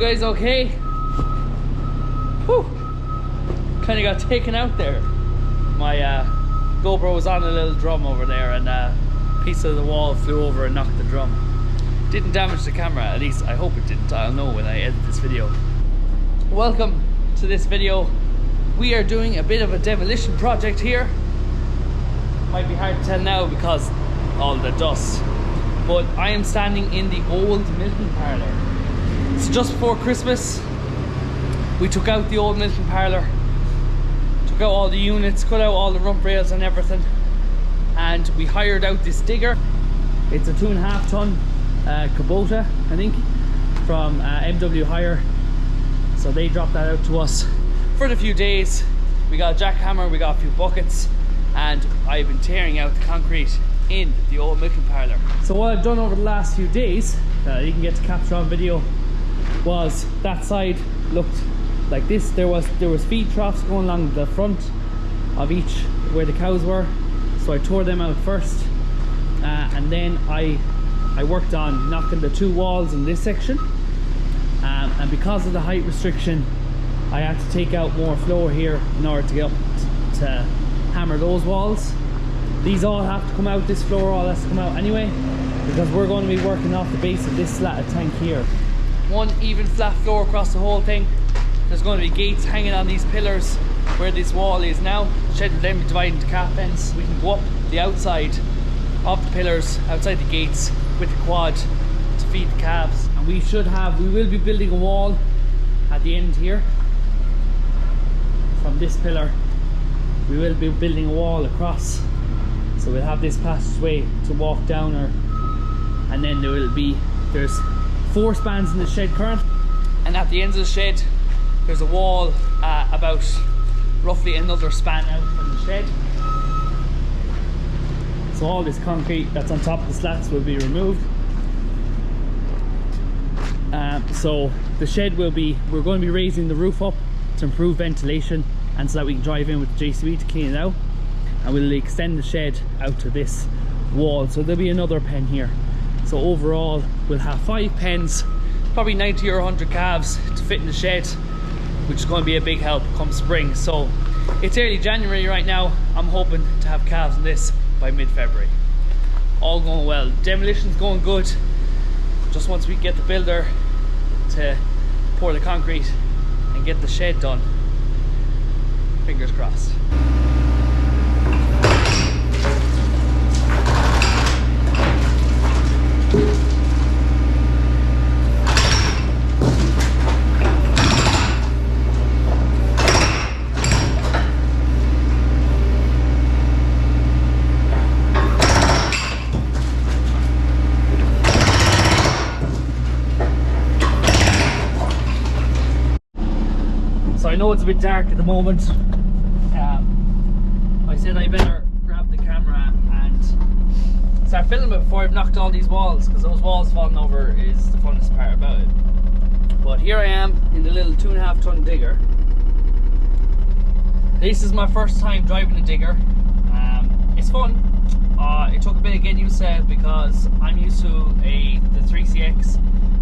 guys okay? Whew. Kind of got taken out there. My GoPro was on a little drum over there and a piece of the wall flew over and knocked the drum. Didn't damage the camera, at least I hope it didn't. I'll know when I edit this video. Welcome to this video. We are doing a bit of a demolition project here. Might be hard to tell now because all the dust. But I am standing in the old milking parlour. It's just before Christmas. We took out the old milking parlour, took out all the units, cut out all the rump rails and everything, and we hired out this digger. It's a 2.5 ton Kubota, I think, from MW Hire. So they dropped that out to us for a few days. We got a jackhammer, we got a few buckets, and I've been tearing out the concrete in the old milking parlour. So what I've done over the last few days, you can get to capture on video, was that side looked like this. There was feed troughs going along the front of each where the cows were, so I tore them out first, and then I worked on knocking the 2 walls in this section, and because of the height restriction I had to take out more floor here in order to get up to hammer those walls. These all have to come out, this floor all has to come out anyway, because we're going to be working off the base of this slatted tank here. One even flat floor across the whole thing. There's going to be gates hanging on these pillars where this wall is now. The shed will then be divided into calf ends. We can go up the outside of the pillars, outside the gates, with the quad to feed the calves. And we will be building a wall at the end here. From this pillar, we will be building a wall across. So we'll have this passageway to walk down, and then there's 4 spans in the shed current, and at the ends of the shed there's a wall about roughly another span out from the shed. So all this concrete that's on top of the slats will be removed. So the shed we're going to be raising the roof up to improve ventilation, and so that we can drive in with the JCB to clean it out, and we'll extend the shed out to this wall, so there'll be another pen here. So overall we'll have 5 pens, probably 90 or 100 calves to fit in the shed, which is going to be a big help come spring. So it's early January right now. I'm hoping to have calves in this by mid-February. All going well. Demolition's going good. Just once we get the builder to pour the concrete and get the shed done, fingers crossed. So I know it's a bit dark at the moment. I said I better grab the camera and start filming it before I've knocked all these walls, because those walls falling over is the funnest part about it. But here I am in the little 2.5 ton digger. This is my first time driving a digger. It's fun. It took a bit of getting used to it because I'm used to the 3CX,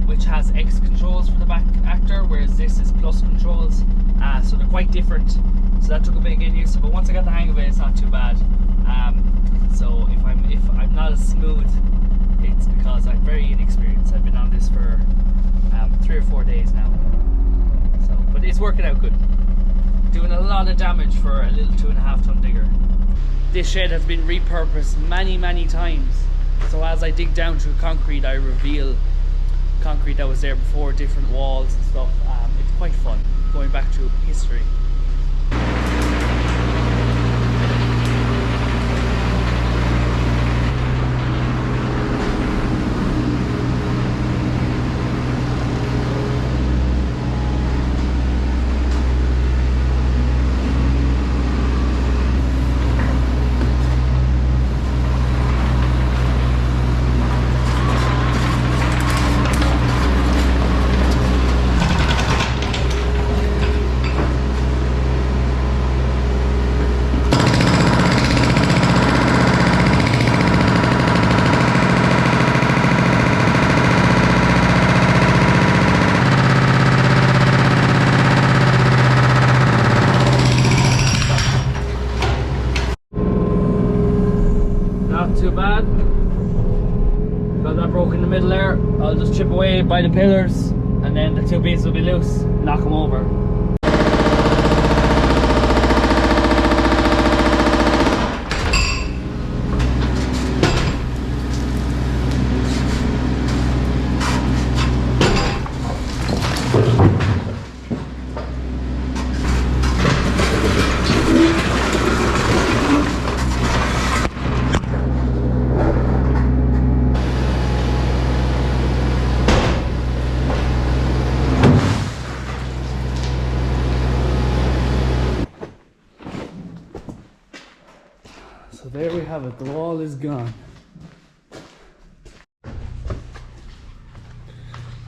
which has X controls for the back actor, whereas this is plus controls. So they're quite different. So that took a bit of getting used to, but once I got the hang of it, it's not too bad. So if I'm not as smooth, it's because I'm very inexperienced. I've been on this for 3 or 4 days now. So, but it's working out good. Doing a lot of damage for a little 2.5 ton digger. This shed has been repurposed many times. So as I dig down through concrete, I reveal concrete that was there before, different walls and stuff. It's quite fun going back through history. too bad. Got that broke in the middle there. I'll just chip away by the pillars and then the two pieces will be loose. Knock them over. So there we have it, the wall is gone.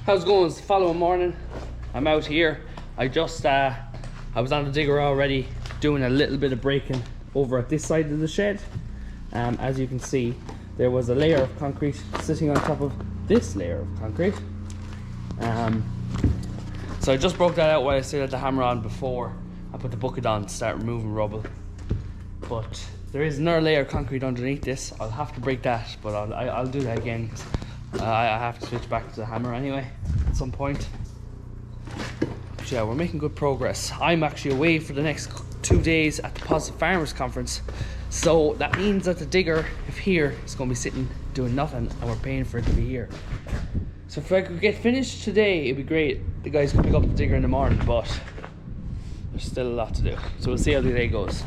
How's it going? It's the following morning. I'm out here. I was on the digger already doing a little bit of breaking over at this side of the shed. As you can see, there was a layer of concrete sitting on top of this layer of concrete. So I just broke that out while I still had the hammer on before I put the bucket on to start removing rubble. But there is another layer of concrete underneath this. I'll have to break that, but I'll do that again because I have to switch back to the hammer anyway at some point. But yeah, we're making good progress. I'm actually away for the next 2 days at the Positive Farmers Conference, so that means that the digger, if here, is going to be sitting doing nothing, and we're paying for it to be here. So if I could get finished today, it'd be great. The guys can pick up the digger in the morning, but there's still a lot to do. So we'll see how the day goes.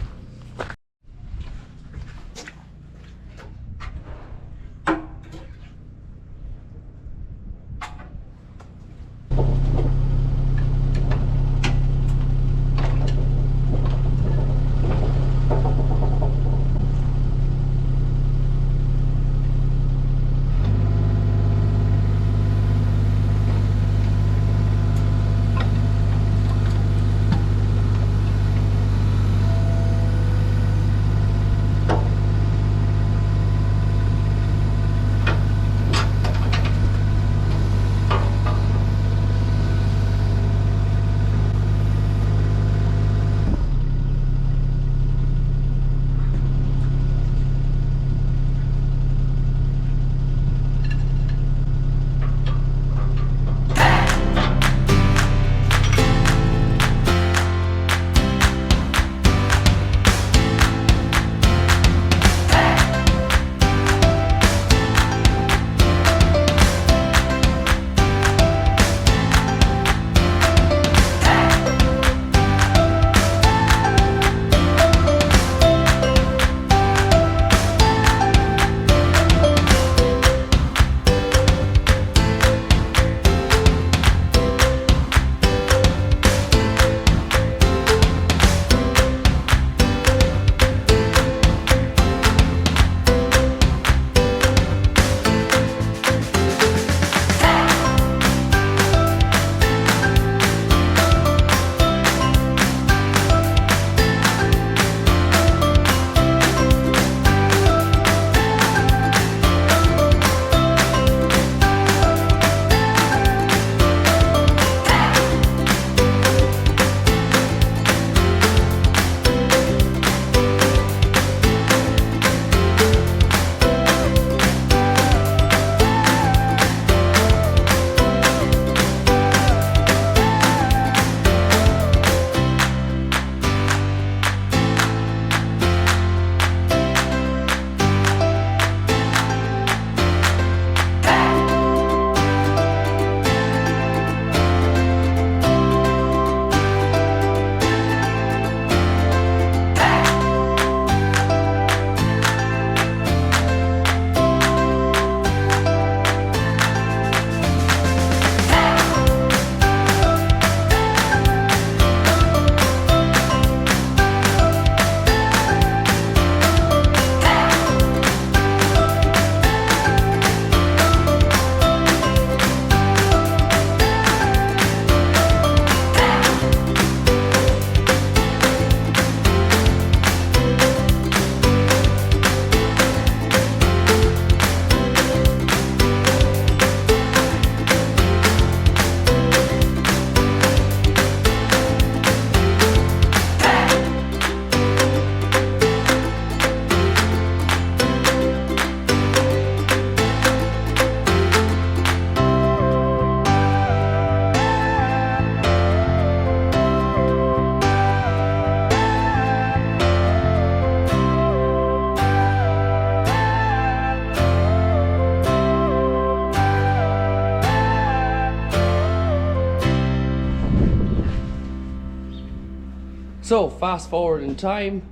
So fast forward in time,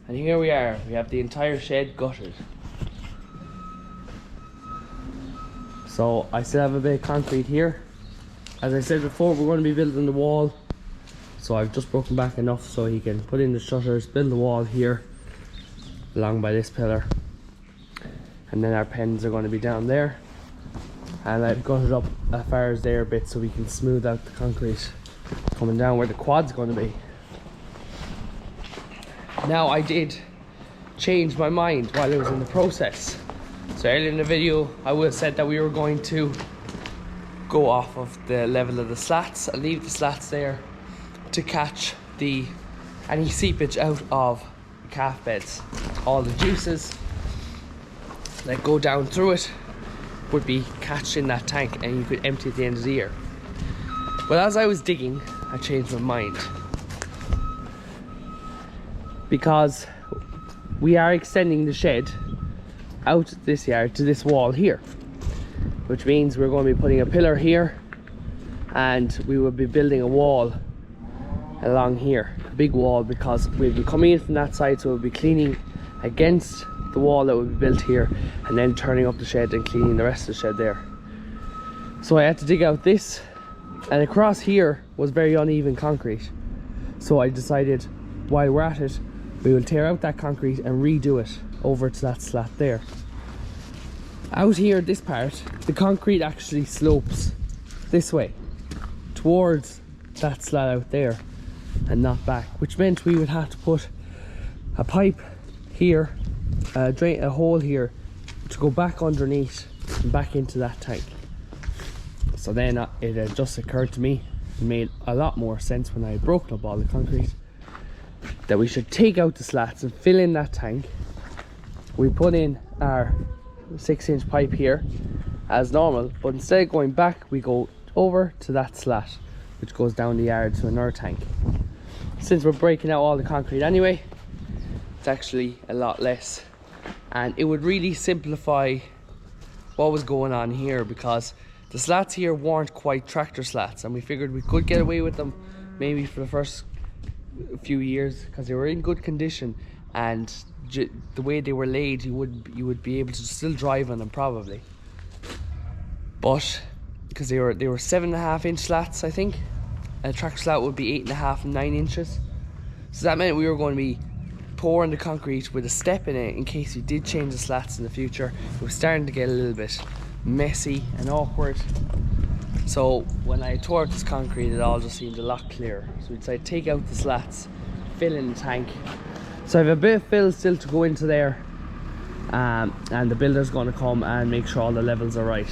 and here we are. We have the entire shed gutted. So I still have a bit of concrete here. As I said before, we're going to be building the wall. So I've just broken back enough so he can put in the shutters, build the wall here along by this pillar. And then our pens are going to be down there. And I've gutted up as far as there a bit so we can smooth out the concrete coming down where the quad's going to be. Now I did change my mind while I was in the process. So earlier in the video I would have said that we were going to go off of the level of the slats and leave the slats there to catch any seepage out of the calf beds. All the juices that go down through it would be catched in that tank and you could empty at the end of the year. But as I was digging, I changed my mind. Because we are extending the shed out this yard to this wall here, which means we're going to be putting a pillar here and we will be building a wall along here, a big wall, because we'll be coming in from that side, so we'll be cleaning against the wall that will be built here and then turning up the shed and cleaning the rest of the shed there. So I had to dig out this, and across here was very uneven concrete, so I decided while we're at it we will tear out that concrete and redo it over to that slat there. Out here, this part, the concrete actually slopes this way towards that slat out there and not back, which meant we would have to put a pipe here, a hole here to go back underneath and back into that tank. So then it just occurred to me, it made a lot more sense when I had broken up all the concrete, that we should take out the slats and fill in that tank. We put in our 6-inch pipe here as normal, but instead of going back we go over to that slat which goes down the yard to another tank. Since we're breaking out all the concrete anyway, it's actually a lot less, and it would really simplify what was going on here, because the slats here weren't quite tractor slats and we figured we could get away with them maybe for the first few years because they were in good condition, and the way they were laid you would be able to still drive on them probably. But because they were 7.5-inch slats, I think, and a tractor slat would be 8.5 and 9 inches, so that meant we were going to be pouring the concrete with a step in it in case we did change the slats in the future. It was starting to get a little bit messy and awkward, so when I tore out this concrete it all just seemed a lot clearer. So we decided to take out the slats, fill in the tank. So I have a bit of fill still to go into there, and the builder's going to come and make sure all the levels are right.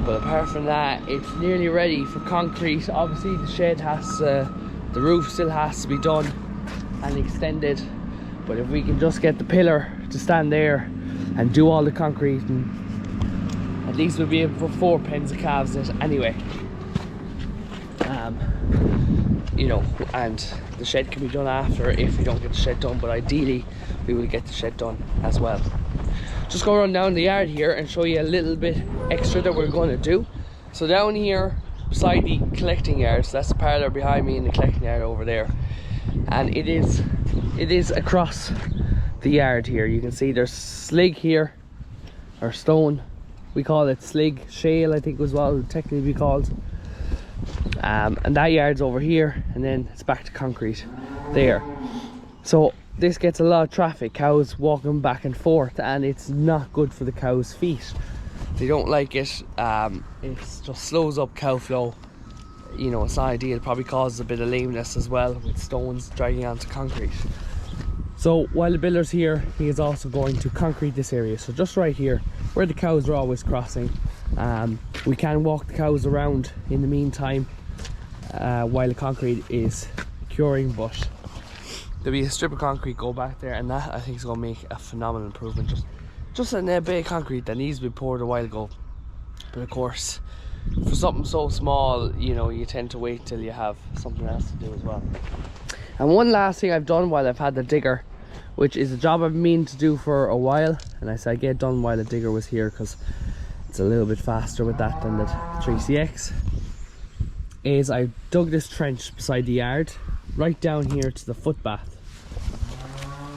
But apart from that, it's nearly ready for concrete. Obviously the shed the roof still has to be done and extended, but if we can just get the pillar to stand there and do all the concrete, and at least we'll be able to put 4 pens of calves in it anyway. You know, and the shed can be done after if we don't get the shed done, but ideally we will get the shed done as well. Just go run down the yard here and show you a little bit extra that we're going to do. So down here beside the collecting yard, so that's the parlour behind me and the collecting yard over there, and it is across the yard here. You can see there's slig here, or stone, we call it slig, shale I think was what it would technically be called. And that yard's over here, and then it's back to concrete there. So this gets a lot of traffic, cows walking back and forth, and it's not good for the cows' feet. They don't like it. It just slows up cow flow. You know, it's not ideal. It probably causes a bit of lameness as well with stones dragging onto concrete. So while the builder's here, he is also going to concrete this area. So just right here where the cows are always crossing, we can walk the cows around in the meantime while the concrete is curing, but there'll be a strip of concrete go back there, and that I think is going to make a phenomenal improvement. Just a bit of concrete that needs to be poured a while ago, but of course for something so small, you know, you tend to wait till you have something else to do as well. And one last thing I've done while I've had the digger, which is a job I've been meaning to do for a while, and I said I'd get it done while the digger was here because it's a little bit faster with that than the 3CX, is I dug this trench beside the yard right down here to the footbath.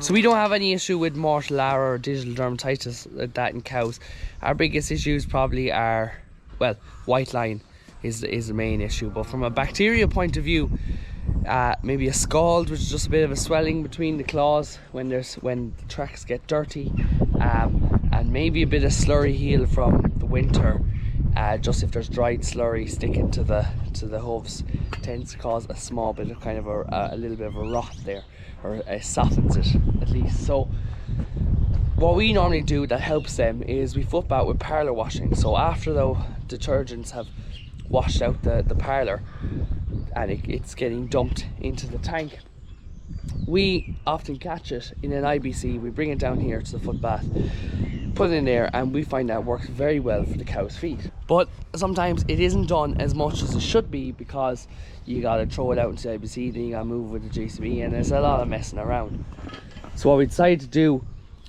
So we don't have any issue with mortal arrow or digital dermatitis like that in cows. Our biggest issues probably are, well, white line is the main issue. But from a bacteria point of view, maybe a scald, which is just a bit of a swelling between the claws when the tracks get dirty, and maybe a bit of slurry heel from the winter. Just if there's dried slurry sticking to the hooves, tends to cause a small bit of kind of a little bit of a rot there, or it softens it at least. So what we normally do that helps them is we foot bath with parlour washing. So after the detergents have washed out the parlour and it's getting dumped into the tank, we often catch it in an IBC. We bring it down here to the foot bath, put it in there, and we find that works very well for the cow's feet. But sometimes it isn't done as much as it should be, because you gotta throw it out into the IBC, then you gotta move with the JCB, and there's a lot of messing around. So what we decided to do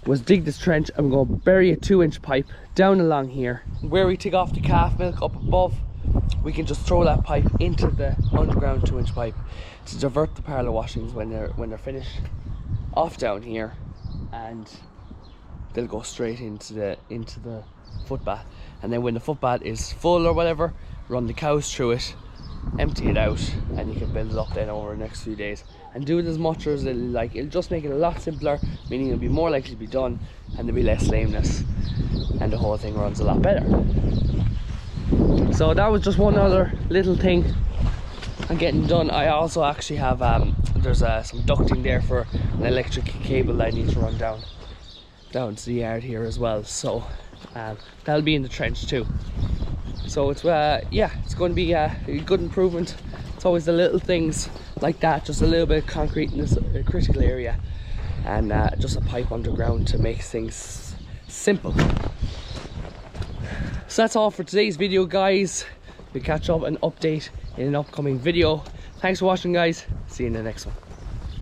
was dig this trench, and we're gonna bury a 2-inch pipe down along here. Where we take off the calf milk up above, we can just throw that pipe into the underground 2-inch pipe to divert the parlour washings when they're finished off down here, and they'll go straight into the foot bath. And then when the foot bath is full or whatever, run the cows through it, empty it out, and you can build it up then over the next few days and do it as much as it'll like. It'll just make it a lot simpler, meaning it'll be more likely to be done, and there'll be less lameness, and the whole thing runs a lot better. So that was just one other little thing I'm getting done. I also actually have there's some ducting there for an electric cable that I need to run down to the yard here as well. So that'll be in the trench too. So it's yeah, it's going to be a good improvement. It's always the little things like that, just a little bit of concrete in this critical area, and just a pipe underground to make things simple. So that's all for today's video, guys. We'll catch up and update in an upcoming video. Thanks for watching, guys. See you in the next one.